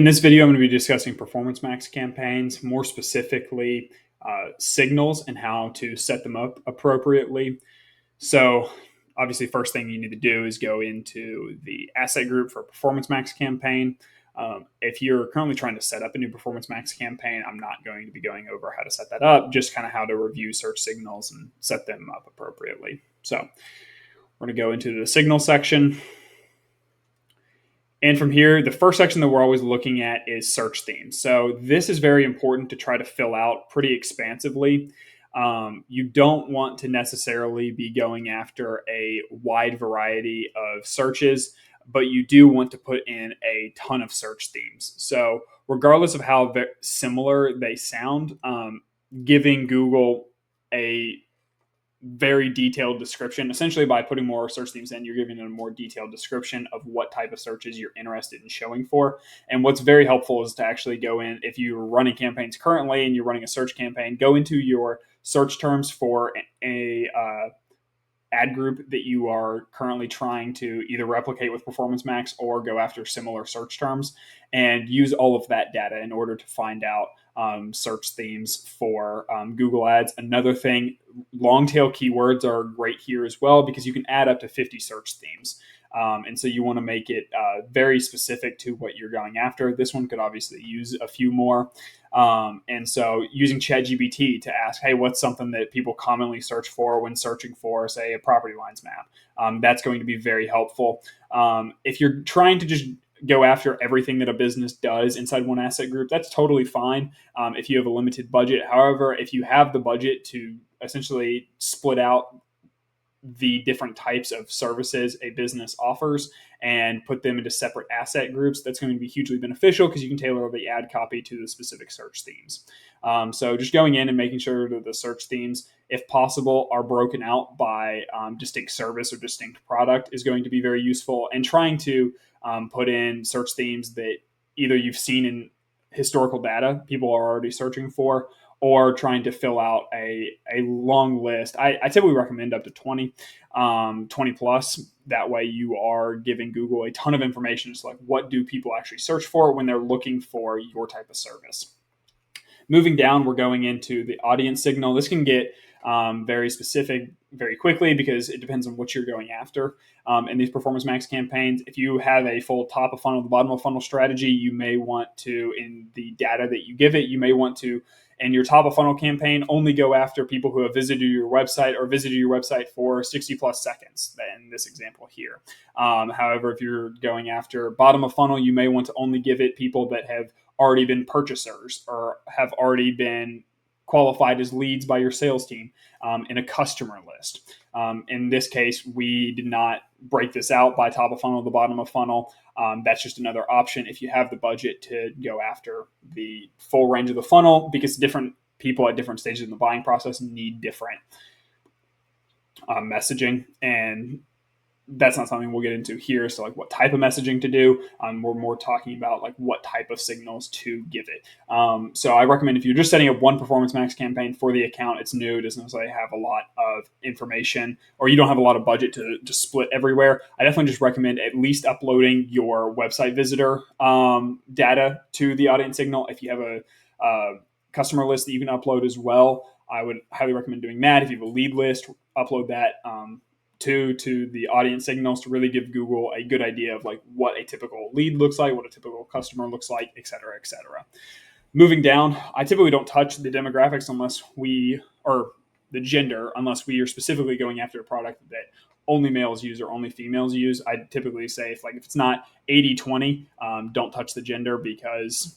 In this video, I'm going to be discussing Performance Max campaigns, more specifically signals and how to set them up appropriately. So obviously, first thing you need to do is go into the asset group for a Performance Max campaign. If you're currently trying to set up a new Performance Max campaign, I'm not going to be going over how to set that up, just kind of how to review search signals and set them up appropriately. So we're going to go into the signal section. And from here, the first section that we're always looking at is search themes. So this is very important to try to fill out pretty expansively. You don't want to necessarily be going after a wide variety of searches, but you do want to put in a ton of search themes. So regardless of how similar they sound, giving Google a very detailed description. Essentially, by putting more search themes in, you're giving them a more detailed description of what type of searches you're interested in showing for. And what's very helpful is to actually go in, if you're running campaigns currently and you're running a search campaign, go into your search terms for a ad group that you are currently trying to either replicate with Performance Max or go after similar search terms, and use all of that data in order to find out search themes for Google Ads. Another thing, long tail keywords are great here as well because you can add up to 50 search themes. And so you want to make it very specific to what you're going after. This one could obviously use a few more. And so using ChatGPT to ask, hey, what's something that people commonly search for when searching for, say, a property lines map? That's going to be very helpful. If you're trying to just go after everything that a business does inside one asset group, that's totally fine if you have a limited budget. However, if you have the budget to essentially split out the different types of services a business offers and put them into separate asset groups, that's going to be hugely beneficial because you can tailor the ad copy to the specific search themes. So just going in and making sure that the search themes, if possible, are broken out by distinct service or distinct product is going to be very useful. And trying to put in search themes that either you've seen in historical data people are already searching for, or trying to fill out a long list. I typically recommend up to 20 plus. That way you are giving Google a ton of information. It's like, what do people actually search for when they're looking for your type of service? Moving down, we're going into the audience signal. This can get very specific very quickly because it depends on what you're going after. In these Performance Max campaigns, if you have a full top of funnel, the bottom of funnel strategy, you may want to, in the data that you give it, you may want to, in your top of funnel campaign, only go after people who have visited your website or visited your website for 60 plus seconds in this example here. However, if you're going after bottom of funnel, you may want to only give it people that have already been purchasers or have already been qualified as leads by your sales team in a customer list. In this case, we did not break this out by top of funnel, the bottom of funnel. That's just another option if you have the budget to go after the full range of the funnel, because different people at different stages in the buying process need different messaging, and that's not something we'll get into here. So like what type of messaging to do, we're more talking about like what type of signals to give it. So I recommend if you're just setting up one Performance Max campaign for the account, it's new, it doesn't necessarily have a lot of information, or you don't have a lot of budget to split everywhere, I definitely just recommend at least uploading your website visitor data to the audience signal. If you have a customer list that you can upload as well, I would highly recommend doing that. If you have a lead list, upload that to the audience signals to really give Google a good idea of like what a typical lead looks like, what a typical customer looks like, et cetera, et cetera. Moving down, I typically don't touch the demographics or the gender, unless we are specifically going after a product that only males use or only females use. I typically say if it's not 80-20, don't touch the gender, because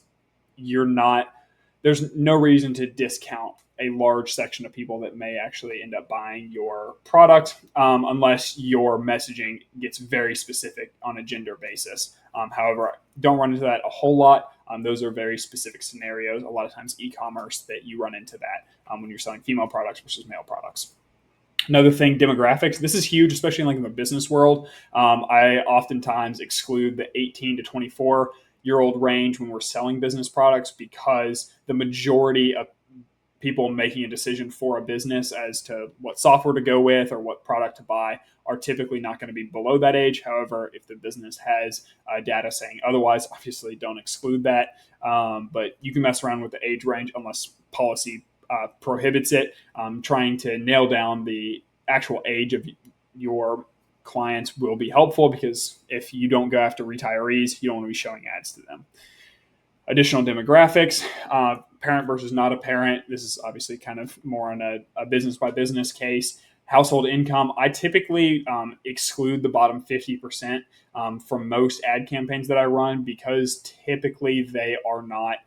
there's no reason to discount a large section of people that may actually end up buying your product unless your messaging gets very specific on a gender basis. However, don't run into that a whole lot. Those are very specific scenarios. A lot of times e-commerce that you run into that when you're selling female products versus male products. Another thing, demographics. This is huge, especially in the business world. I oftentimes exclude the 18 to 24-year-old range when we're selling business products, because the majority of people making a decision for a business as to what software to go with or what product to buy are typically not going to be below that age. However, if the business has data saying otherwise, obviously don't exclude that. But you can mess around with the age range unless policy prohibits it. Trying to nail down the actual age of your clients will be helpful, because if you don't go after retirees, you don't want to be showing ads to them. Additional demographics, parent versus not a parent. This is obviously kind of more on a business by business case. Household income, I typically exclude the bottom 50% from most ad campaigns that I run, because typically they are not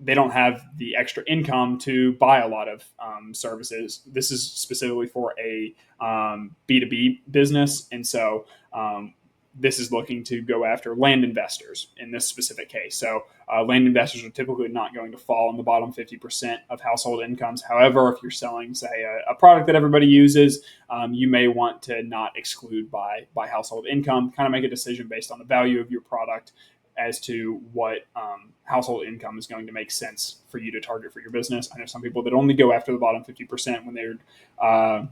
they don't have the extra income to buy a lot of services. This is specifically for a B2B business. And so this is looking to go after land investors in this specific case. So land investors are typically not going to fall in the bottom 50% of household incomes. However, if you're selling, say, a product that everybody uses, you may want to not exclude by household income. Kind of make a decision based on the value of your product as to what household income is going to make sense for you to target for your business. I know some people that only go after the bottom 50% when they're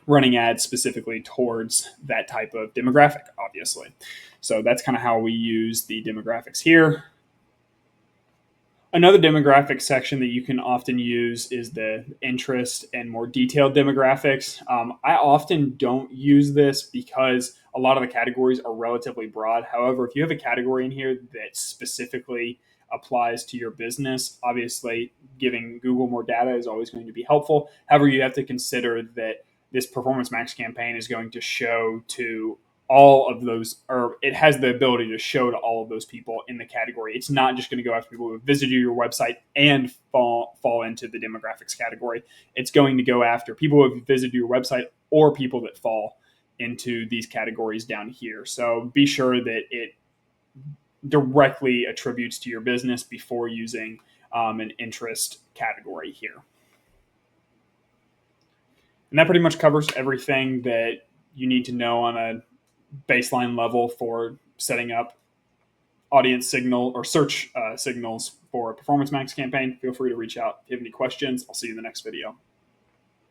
running ads specifically towards that type of demographic, obviously. So that's kind of how we use the demographics here. Another demographic section that you can often use is the interest and more detailed demographics. I often don't use this because a lot of the categories are relatively broad. However, if you have a category in here that specifically applies to your business, obviously giving Google more data is always going to be helpful. However, you have to consider that this Performance Max campaign is going to show to all of those, or it has the ability to show to all of those people in the category. It's not just going to go after people who have visited your website and fall into the demographics category. It's going to go after people who have visited your website or people that fall into these categories down here. So be sure that it directly attributes to your business before using an interest category here. And that pretty much covers everything that you need to know on a baseline level for setting up audience signal or search signals for a Performance Max campaign. Feel free to reach out if you have any questions. I'll see you in the next video.